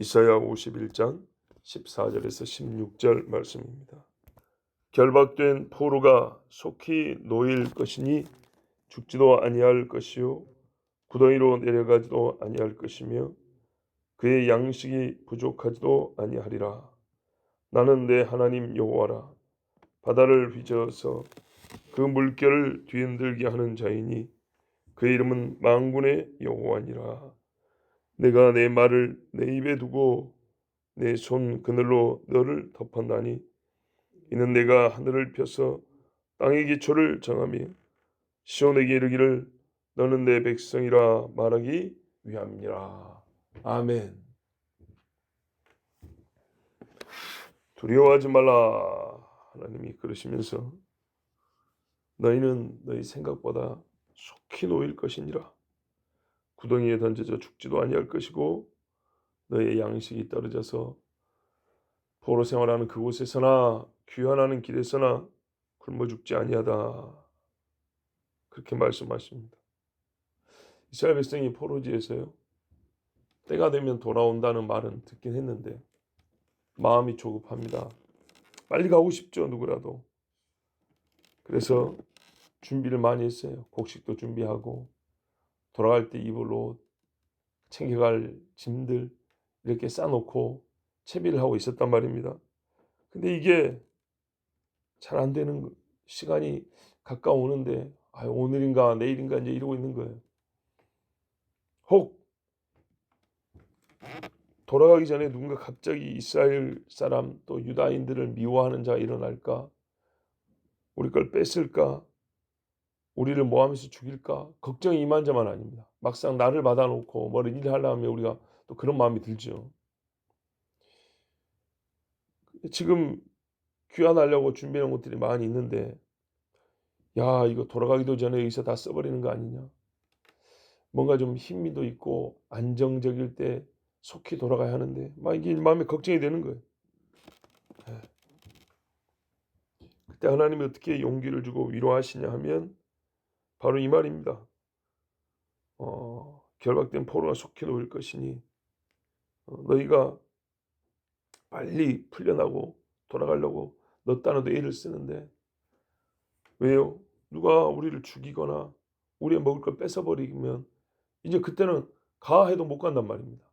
이사야 51장 14절에서 16절 말씀입니다. 결박된 포로가 속히 놓일 것이니 죽지도 아니할 것이요 구덩이로 내려가지도 아니할 것이며 그의 양식이 부족하지도 아니하리라. 나는 내 하나님 여호와라. 바다를 휘저어서 그 물결을 뒤흔들게 하는 자이니 그의 이름은 만군의 여호와니라. 내가 내 말을 내 입에 두고 내 손 그늘로 너를 덮었나니 이는 내가 하늘을 펴서 땅의 기초를 정하며 시온에게 이르기를 너는 내 백성이라 말하기 위함이라. 아멘. 두려워하지 말라. 하나님이 그러시면서 너희는 너희 생각보다 속히 놓일 것이니라. 구덩이에 던져져 죽지도 아니할 것이고 너희의 양식이 떨어져서 포로 생활하는 그곳에서나 귀환하는 길에서나 굶어 죽지 아니하다. 그렇게 말씀하십니다. 이스라엘 백성이 포로지에서요 때가 되면 돌아온다는 말은 듣긴 했는데 마음이 조급합니다. 빨리 가고 싶죠, 누구라도. 그래서 준비를 많이 했어요. 곡식도 준비하고 돌아갈 때 입을 옷, 챙겨갈 짐들 이렇게 싸놓고 채비를 하고 있었단 말입니다. 근데 이게 잘 안 되는 시간이 가까워오는데 오늘인가 내일인가 이제 이러고 있는 거예요. 혹 돌아가기 전에 누군가 갑자기 이스라엘 사람 또 유다인들을 미워하는 자가 일어날까? 우리 걸 뺏을까? 우리를 모함해서 죽일까? 걱정이 이만저만 아닙니다. 막상 나를 받아놓고 뭐를 일하려면 우리가 또 그런 마음이 들죠. 지금 귀환하려고 준비한 것들이 많이 있는데 야 이거 돌아가기도 전에 여기서 다 써버리는 거 아니냐. 뭔가 좀 힘미도 있고 안정적일 때 속히 돌아가야 하는데 막 이게 마음에 걱정이 되는 거예요. 그때 하나님이 어떻게 용기를 주고 위로하시냐 하면 바로 이 말입니다. 결박된 포로가 속히 놓일 것이니 너희가 빨리 풀려나고 돌아가려고 너 단어도 애를 쓰는데 왜요? 누가 우리를 죽이거나 우리의 먹을 걸 뺏어버리면 이제 그때는 가 해도 못 간단 말입니다.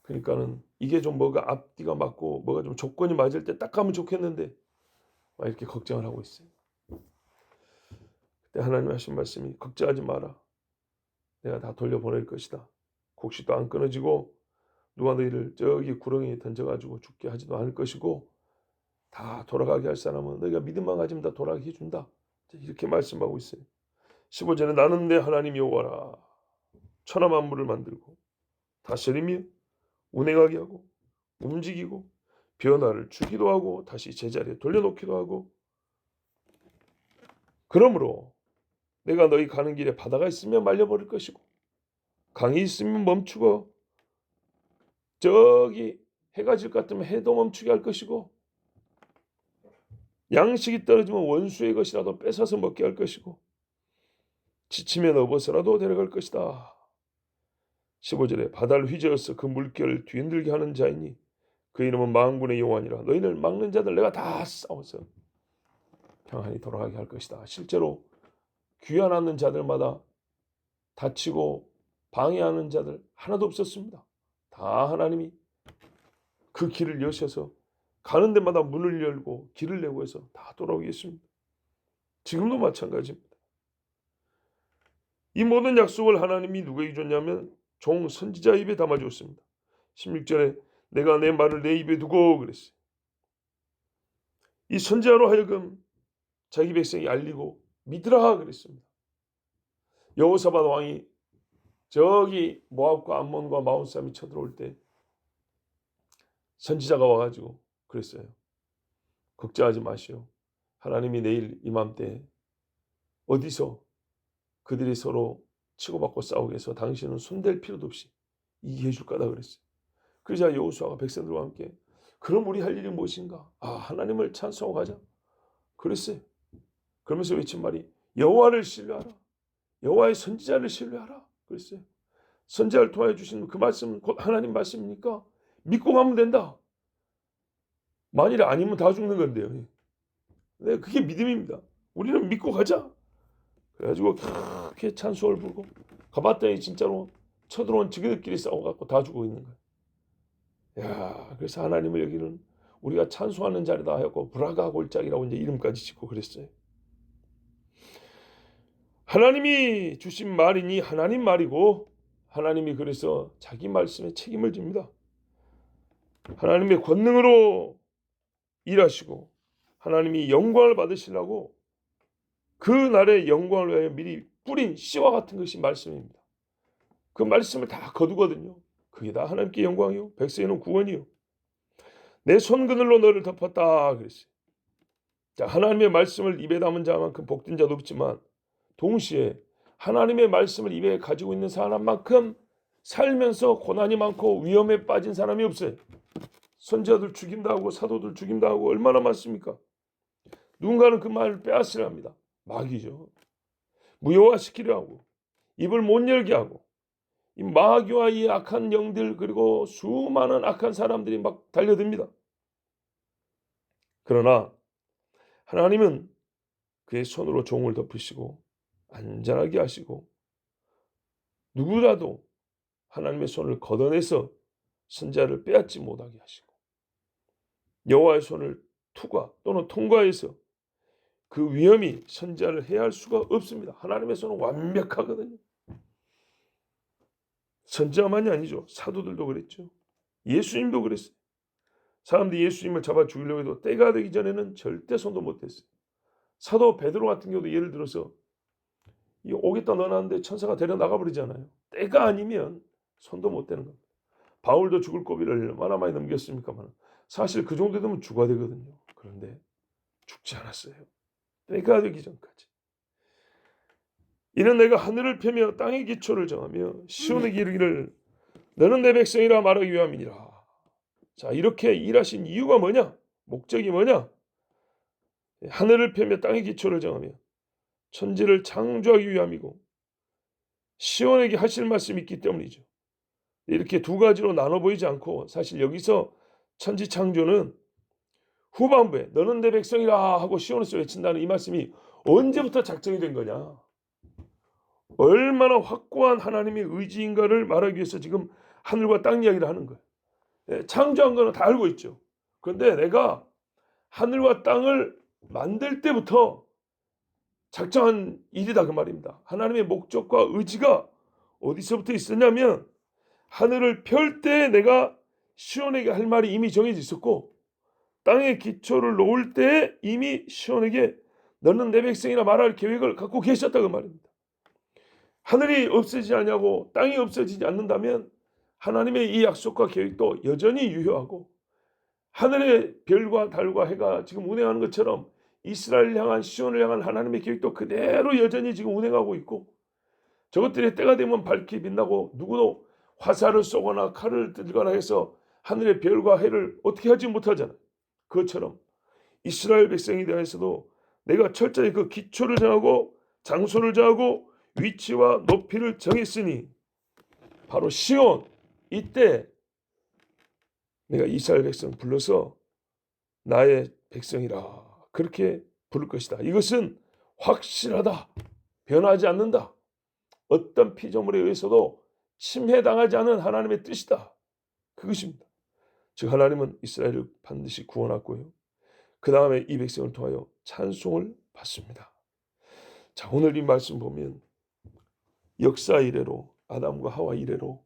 그러니까는 이게 좀 뭐가 앞뒤가 맞고 뭐가 좀 조건이 맞을 때 딱 가면 좋겠는데 막 이렇게 걱정을 하고 있어요. 그때 하나님 하신 말씀이 걱정하지 마라. 내가 다 돌려보낼 것이다. 곡식도 안 끊어지고 누가 너희를 저기 구렁이에 던져가지고 죽게 하지도 않을 것이고 다 돌아가게 할 사람은 너희가 믿음만 가지면 다 돌아가게 해준다. 이렇게 말씀하고 있어요. 15절에 나는 내 하나님 여호와라. 천하 만물을 만들고 다스리며 운행하게 하고 움직이고 변화를 주기도 하고 다시 제자리에 돌려놓기도 하고 그러므로 내가 너희 가는 길에 바다가 있으면 말려버릴 것이고 강이 있으면 멈추고 저기 해가 질 것 같으면 해도 멈추게 할 것이고 양식이 떨어지면 원수의 것이라도 뺏어서 먹게 할 것이고 지치면 업어서라도 데려갈 것이다. 15절에 바다를 휘저어서 그 물결을 뒤흔들게 하는 자이니 그 이름은 만군의 여호와니라. 너희를 막는 자들 내가 다 싸워서 평안히 돌아가게 할 것이다. 실제로 귀환하는 자들마다 다치고 방해하는 자들 하나도 없었습니다. 다 하나님이 그 길을 여셔서 가는 데마다 문을 열고 길을 내고 해서 다 돌아오게 했습니다. 지금도 마찬가지입니다. 이 모든 약속을 하나님이 누구에게 줬냐면 종 선지자 입에 담아주었습니다. 16절에 내가 내 말을 내 입에 두고 그랬어요. 이 선지자로 하여금 자기 백성이 알리고 믿으라 그랬습니다. 여호사밧 왕이 저기 모압과 암몬과 마온 사람이 쳐들어올 때 선지자가 와가지고 그랬어요. 걱정하지 마시오. 하나님이 내일 이맘때 어디서 그들이 서로 치고받고 싸우게 해서 당신은 손댈 필요도 없이 이기해 줄 거다 그랬어요. 그러자 여호수아가 백성들과 함께 그럼 우리 할 일이 무엇인가? 하나님을 찬송하고 가자. 그랬어요. 그러면서 외친 말이 여호와를 신뢰하라. 여호와의 선지자를 신뢰하라. 그랬어요. 선지자를 통하여 주신 그 말씀은 곧 하나님 말씀이니까 믿고 가면 된다. 만일 아니면 다 죽는 건데요. 네, 그게 믿음입니다. 우리는 믿고 가자. 그래가지고 그렇게 찬송을 부르고 가봤더니 진짜로 쳐들어온 지그들끼리 싸워갖고 다 죽어 있는 거예요. 야, 그래서 하나님을 여기는 우리가 찬송하는 자리다 하였고 브라가 골짜기라고 이제 이름까지 짓고 그랬어요. 하나님이 주신 말이니 하나님 말이고 하나님이 그래서 자기 말씀에 책임을 집니다. 하나님의 권능으로 일하시고 하나님이 영광을 받으시려고 그 날의 영광을 위하여 미리 뿌린 씨와 같은 것이 말씀입니다. 그 말씀을 다 거두거든요. 그게 다 하나님께 영광이요 백성에는 구원이요. 내 손그늘로 너를 덮었다 그랬어요. 자, 하나님의 말씀을 입에 담은 자만큼 복된 자도 없지만 동시에 하나님의 말씀을 입에 가지고 있는 사람만큼 살면서 고난이 많고 위험에 빠진 사람이 없어요. 선지자들 죽인다 하고 사도들 죽인다 하고 얼마나 많습니까? 누군가는 그 말을 빼앗으려 합니다. 마귀죠. 무효화시키려 하고 입을 못 열게 하고 이 마귀와 이 악한 영들 그리고 수많은 악한 사람들이 막 달려듭니다. 그러나 하나님은 그의 손으로 종을 덮으시고 안전하게 하시고 누구라도 하나님의 손을 걷어내서 선지자를 빼앗지 못하게 하시고 여호와의 손을 투과 또는 통과해서 그 위험이 선지자를 해할 수가 없습니다. 하나님의 손은 완벽하거든요. 선지자만이 아니죠. 사도들도 그랬죠. 예수님도 그랬어요. 사람들이 예수님을 잡아 죽이려고 해도 때가 되기 전에는 절대 손도 못 댔어요. 사도 베드로 같은 경우도 예를 들어서 오겠다 넣어놨는데 천사가 데려 나가버리잖아요. 때가 아니면 손도 못 대는 겁니다. 바울도 죽을 고비를 얼마나 많이 넘겼습니까만 사실 그 정도 되면 죽어야 되거든요. 그런데 죽지 않았어요. 때가 되기 전까지. 이는 내가 하늘을 펴며 땅의 기초를 정하며 시온에게 이르기를 너는 내 백성이라 말하기 위함이니라. 자, 이렇게 일하신 이유가 뭐냐? 목적이 뭐냐? 하늘을 펴며 땅의 기초를 정하며 천지를 창조하기 위함이고 시온에게 하실 말씀이 있기 때문이죠. 이렇게 두 가지로 나눠 보이지 않고 사실 여기서 천지 창조는 후반부에 너는 내 백성이라 하고 시온에서 외친다는 이 말씀이 언제부터 작정이 된 거냐? 얼마나 확고한 하나님의 의지인가를 말하기 위해서 지금 하늘과 땅 이야기를 하는 거예요. 창조한 거는 다 알고 있죠. 그런데 내가 하늘과 땅을 만들 때부터 작정한 일이다 그 말입니다. 하나님의 목적과 의지가 어디서부터 있었냐면 하늘을 펼 때 내가 시온에게 할 말이 이미 정해져 있었고 땅에 기초를 놓을 때 이미 시온에게 너는 내 백성이라 말할 계획을 갖고 계셨다 그 말입니다. 하늘이 없어지지 않냐고 땅이 없어지지 않는다면 하나님의 이 약속과 계획도 여전히 유효하고 하늘의 별과 달과 해가 지금 운행하는 것처럼 이스라엘을 향한 시온을 향한 하나님의 계획도 그대로 여전히 지금 운행하고 있고 저것들의 때가 되면 밝게 빛나고 누구도 화살을 쏘거나 칼을 들거나 해서 하늘의 별과 해를 어떻게 하지 못하잖아요. 그것처럼 이스라엘 백성에 대해서도 내가 철저히 그 기초를 정하고 장소를 정하고 위치와 높이를 정했으니 바로 시온 이때 내가 이스라엘 백성 불러서 나의 백성이라 그렇게 부를 것이다. 이것은 확실하다. 변하지 않는다. 어떤 피조물에 의해서도 침해당하지 않은 하나님의 뜻이다. 그것입니다. 즉 하나님은 이스라엘을 반드시 구원하고요. 그 다음에 이 백성을 통하여 찬송을 받습니다. 자, 오늘 이 말씀 보면 역사 이래로 아담과 하와 이래로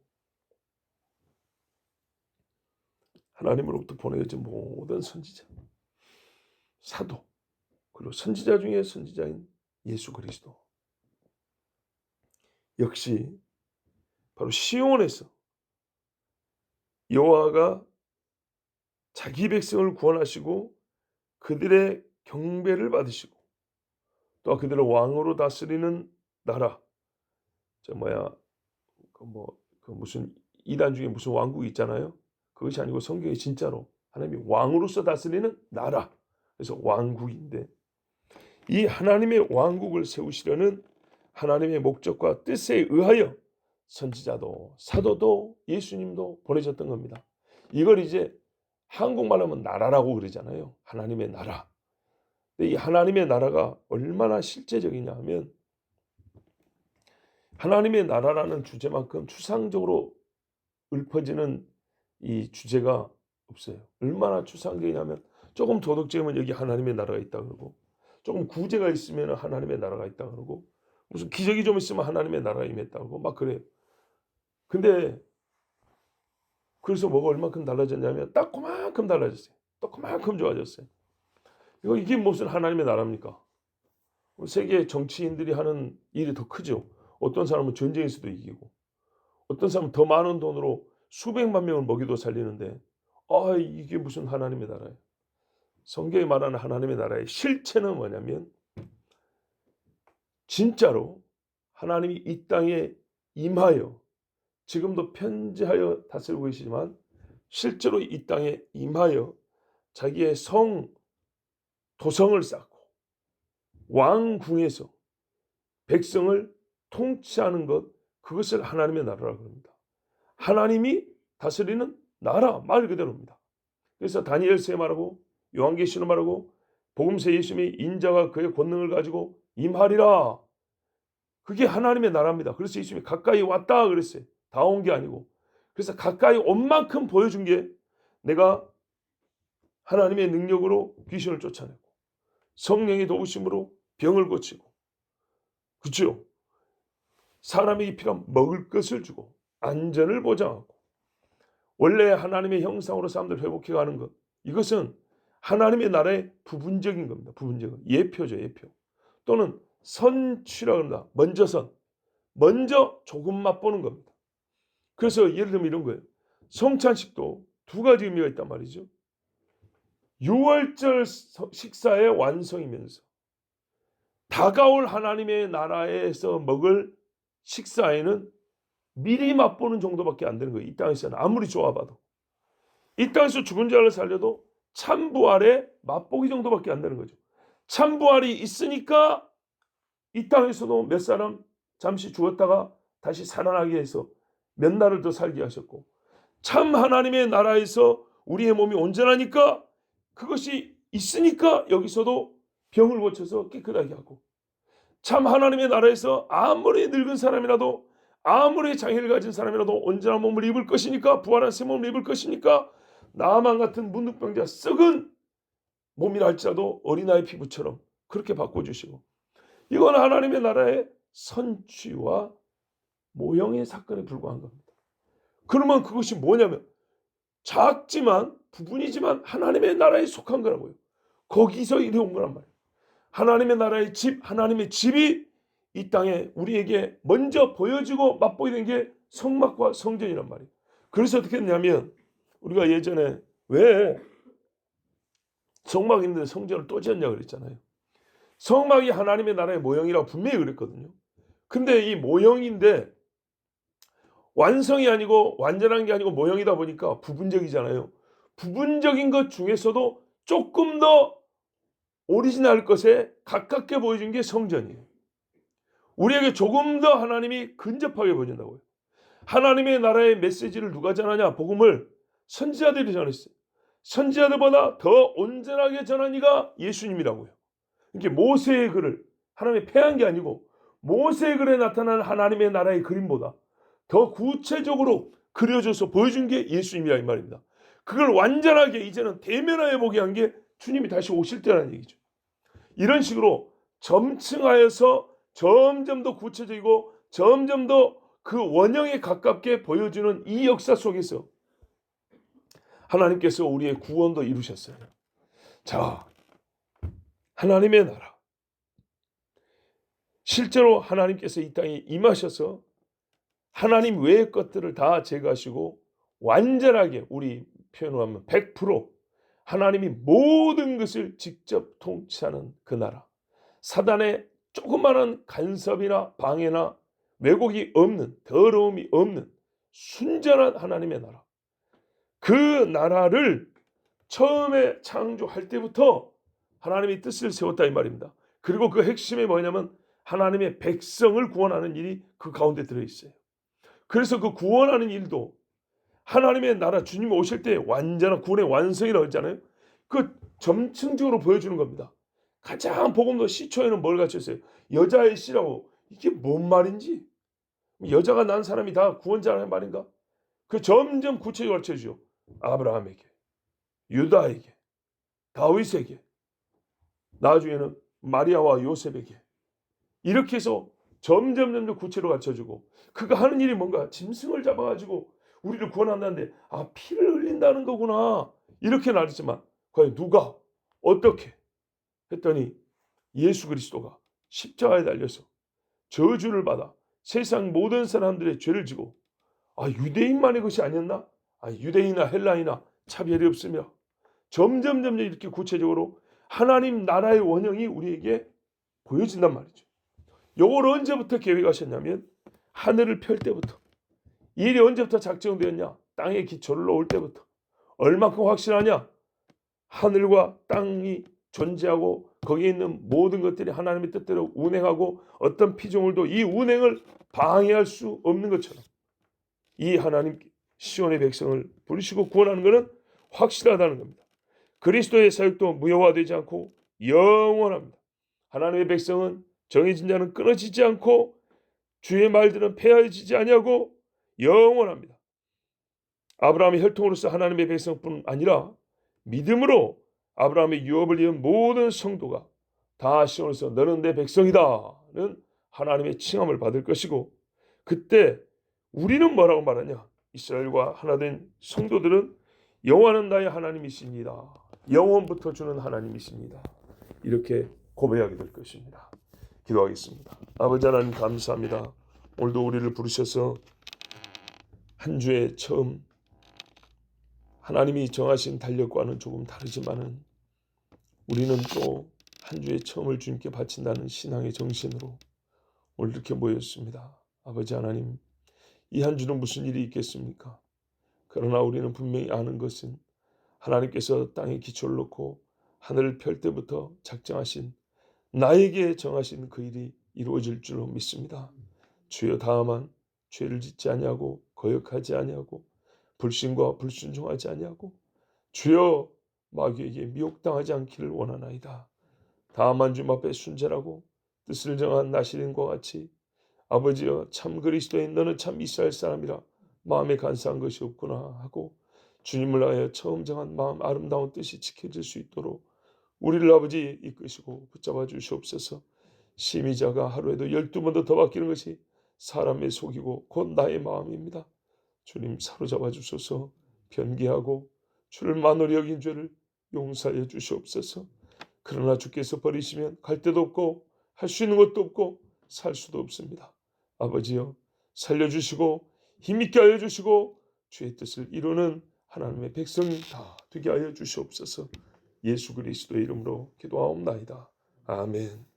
하나님으로부터 보내진 모든 선지자, 사도, 그리고 선지자 중에 선지자인 예수 그리스도 역시 바로 시온에서 여호와가 자기 백성을 구원하시고 그들의 경배를 받으시고 또 그들을 왕으로 다스리는 나라 무슨 이단 중에 무슨 왕국이 있잖아요. 그것이 아니고 성경에 진짜로 하나님이 왕으로서 다스리는 나라. 그래서 왕국인데 이 하나님의 왕국을 세우시려는 하나님의 목적과 뜻에 의하여 선지자도 사도도 예수님도 보내셨던 겁니다. 이걸 이제 한국말로 하면 나라라고 그러잖아요. 하나님의 나라. 근데 이 하나님의 나라가 얼마나 실제적이냐 하면 하나님의 나라라는 주제만큼 추상적으로 읊어지는 이 주제가 없어요. 얼마나 추상적이냐면 조금 도덕적이면 여기 하나님의 나라가 있다 그러고 조금 구제가 있으면 하나님의 나라가 있다 그러고 무슨 기적이 좀 있으면 하나님의 나라가 임했다 그러고 막 그래요. 근데 그래서 뭐가 얼마큼 달라졌냐면 딱 그만큼 달라졌어요. 또 그만큼 좋아졌어요. 이게 무슨 하나님의 나라입니까? 세계 정치인들이 하는 일이 더 크죠. 어떤 사람은 전쟁에서도 이기고 어떤 사람은 더 많은 돈으로 수백만 명을 먹이도 살리는데 이게 무슨 하나님의 나라예요. 성경이 말하는 하나님의 나라의 실체는 뭐냐면 진짜로 하나님이 이 땅에 임하여 지금도 편지하여 다스리고 계시지만 실제로 이 땅에 임하여 자기의 도성을 쌓고 왕궁에서 백성을 통치하는 것, 그것을 하나님의 나라라고 합니다. 하나님이 다스리는 나라 말 그대로입니다. 그래서 다니엘서에 말하고 요한계시로 말하고 복음서 예수님이 인자가 그의 권능을 가지고 임하리라. 그게 하나님의 나라입니다. 그래서 예수님이 가까이 왔다 그랬어요. 다 온 게 아니고. 그래서 가까이 온 만큼 보여준 게 내가 하나님의 능력으로 귀신을 쫓아내고 성령의 도우심으로 병을 고치고 그렇죠? 사람에게 필요한 먹을 것을 주고 안전을 보장하고 원래 하나님의 형상으로 사람들 회복해가는 것, 이것은 하나님의 나라의 부분적인 겁니다. 부분적인 예표죠. 예표. 또는 선취라고 합니다. 먼저 조금 맛보는 겁니다. 그래서 예를 들면 이런 거예요. 성찬식도 두 가지 의미가 있단 말이죠. 유월절 식사의 완성이면서 다가올 하나님의 나라에서 먹을 식사에는 미리 맛보는 정도밖에 안 되는 거예요. 이 땅에서는 아무리 좋아봐도. 이 땅에서 죽은 자를 살려도 참부활의 맛보기 정도밖에 안 되는 거죠. 참부활이 있으니까 이 땅에서도 몇 사람 잠시 죽었다가 다시 살아나게 해서 몇 날을 더 살게 하셨고, 참 하나님의 나라에서 우리의 몸이 온전하니까 그것이 있으니까 여기서도 병을 고쳐서 깨끗하게 하고, 참 하나님의 나라에서 아무리 늙은 사람이라도 아무리 장애를 가진 사람이라도 온전한 몸을 입을 것이니까, 부활한 새 몸을 입을 것이니까 나만 같은 문득병자 썩은 몸이라 할지라도 어린아이 피부처럼 그렇게 바꿔주시고, 이건 하나님의 나라의 선취와 모형의 사건에 불과한 겁니다. 그러면 그것이 뭐냐면 작지만 부분이지만 하나님의 나라에 속한 거라고요. 거기서 이리 온 거란 말이에요. 하나님의 나라의 집, 하나님의 집이 이 땅에 우리에게 먼저 보여지고 맛보게 된 게 성막과 성전이란 말이에요. 그래서 어떻게 했냐면 우리가 예전에 왜 성막이 있는데 성전을 또 지었냐 그랬잖아요. 성막이 하나님의 나라의 모형이라고 분명히 그랬거든요. 근데 이 모형인데 완성이 아니고 완전한 게 아니고 모형이다 보니까 부분적이잖아요. 부분적인 것 중에서도 조금 더 오리지널 것에 가깝게 보여준 게 성전이에요. 우리에게 조금 더 하나님이 근접하게 보여준다고요. 하나님의 나라의 메시지를 누가 전하냐? 복음을 선지자들이 전했어요. 선지자들보다 더 온전하게 전한 이가 예수님이라고요. 이게 모세의 글을 하나님이 폐한 게 아니고 모세의 글에 나타난 하나님의 나라의 그림보다 더 구체적으로 그려져서 보여준 게 예수님이라 이 말입니다. 그걸 완전하게 이제는 대면하여 보게 한 게 주님이 다시 오실 때라는 얘기죠. 이런 식으로 점층하여서 점점 더 구체적이고 점점 더 그 원형에 가깝게 보여주는 이 역사 속에서 하나님께서 우리의 구원도 이루셨어요. 자, 하나님의 나라. 실제로 하나님께서 이 땅에 임하셔서 하나님 외의 것들을 다 제거하시고 완전하게, 우리 표현으로 하면 100% 하나님이 모든 것을 직접 통치하는 그 나라. 사단의 조그마한 간섭이나 방해나 왜곡이 없는, 더러움이 없는 순전한 하나님의 나라. 그 나라를 처음에 창조할 때부터 하나님이 뜻을 세웠다 이 말입니다. 그리고 그 핵심이 뭐냐면 하나님의 백성을 구원하는 일이 그 가운데 들어있어요. 그래서 그 구원하는 일도 하나님의 나라 주님 오실 때 완전한 구원의 완성이라고 했잖아요. 그 점층적으로 보여주는 겁니다. 가장 복음도 시초에는 뭘 갖췄어요? 여자의 씨라고. 이게 뭔 말인지, 여자가 난 사람이 다 구원자라는 말인가? 그 점점 구체적으로 가르쳐주죠. 아브라함에게, 유다에게, 다윗에게, 나중에는 마리아와 요셉에게, 이렇게 해서 점점 구체로 가르쳐주고, 그가 하는 일이 뭔가 짐승을 잡아가지고 우리를 구원한다는데, 아, 피를 흘린다는 거구나, 이렇게 나르지만 과연 누가 어떻게 했더니 예수 그리스도가 십자가에 달려서 저주를 받아 세상 모든 사람들의 죄를 지고, 아, 유대인만의 것이 아니었나? 아, 유대인이나 헬라이나 차별이 없으며 점점 이렇게 구체적으로 하나님 나라의 원형이 우리에게 보여진단 말이죠. 요걸 언제부터 계획하셨냐면 하늘을 펼 때부터. 이 일이 언제부터 작정되었냐? 땅의 기초를 놓을 때부터. 얼마큼 확실하냐? 하늘과 땅이 존재하고 거기에 있는 모든 것들이 하나님의 뜻대로 운행하고 어떤 피조물도 이 운행을 방해할 수 없는 것처럼 이 하나님 시온의 백성을 부르시고 구원하는 것은 확실하다는 겁니다. 그리스도의 사역도 무효화되지 않고 영원합니다. 하나님의 백성은 정해진 자는 끊어지지 않고 주의 말들은 폐하여지지 아니하고 영원합니다. 아브라함의 혈통으로서 하나님의 백성뿐 아니라 믿음으로 아브라함의 유업을 이은 모든 성도가 다 시온에서 너는 내 백성이다는 하나님의 칭함을 받을 것이고, 그때 우리는 뭐라고 말하냐? 이스라엘과 하나된 성도들은 여호와는 나의 하나님이십니다. 영원부터 주는 하나님이십니다. 이렇게 고백하게 될 것입니다. 기도하겠습니다. 아버지 하나님 감사합니다. 오늘도 우리를 부르셔서 한 주의 처음, 하나님이 정하신 달력과는 조금 다르지만은 우리는 또 한 주의 처음을 주님께 바친다는 신앙의 정신으로 오늘 이렇게 모였습니다. 아버지 하나님, 이 한 주는 무슨 일이 있겠습니까? 그러나 우리는 분명히 아는 것은 하나님께서 땅에 기초를 놓고 하늘을 펼 때부터 작정하신, 나에게 정하신 그 일이 이루어질 줄로 믿습니다. 주여, 다만 죄를 짓지 아니하고 거역하지 아니하고 불신과 불순종하지 아니하고 주여 마귀에게 미혹당하지 않기를 원하나이다. 다만 주님 앞에 순전하고 뜻을 정한 나시린과 같이 아버지여, 참 그리스도인 너는 참 이스라엘 사람이라 마음에 간사한 것이 없구나 하고 주님을 위하여 처음 정한 마음 아름다운 뜻이 지켜질 수 있도록 우리를 아버지 이끄시고 붙잡아 주시옵소서. 심의자가 하루에도 12번도 더 바뀌는 것이 사람의 속이고 곧 나의 마음입니다. 주님 사로잡아 주소서. 변개하고 주를 만홀히 여긴 죄를 용서하여 주시옵소서. 그러나 주께서 버리시면 갈 데도 없고 할 수 있는 것도 없고 살 수도 없습니다. 아버지여, 살려주시고 힘있게 하여 주시고 주의 뜻을 이루는 하나님의 백성이 다 되게 하여 주시옵소서. 예수 그리스도의 이름으로 기도하옵나이다. 아멘.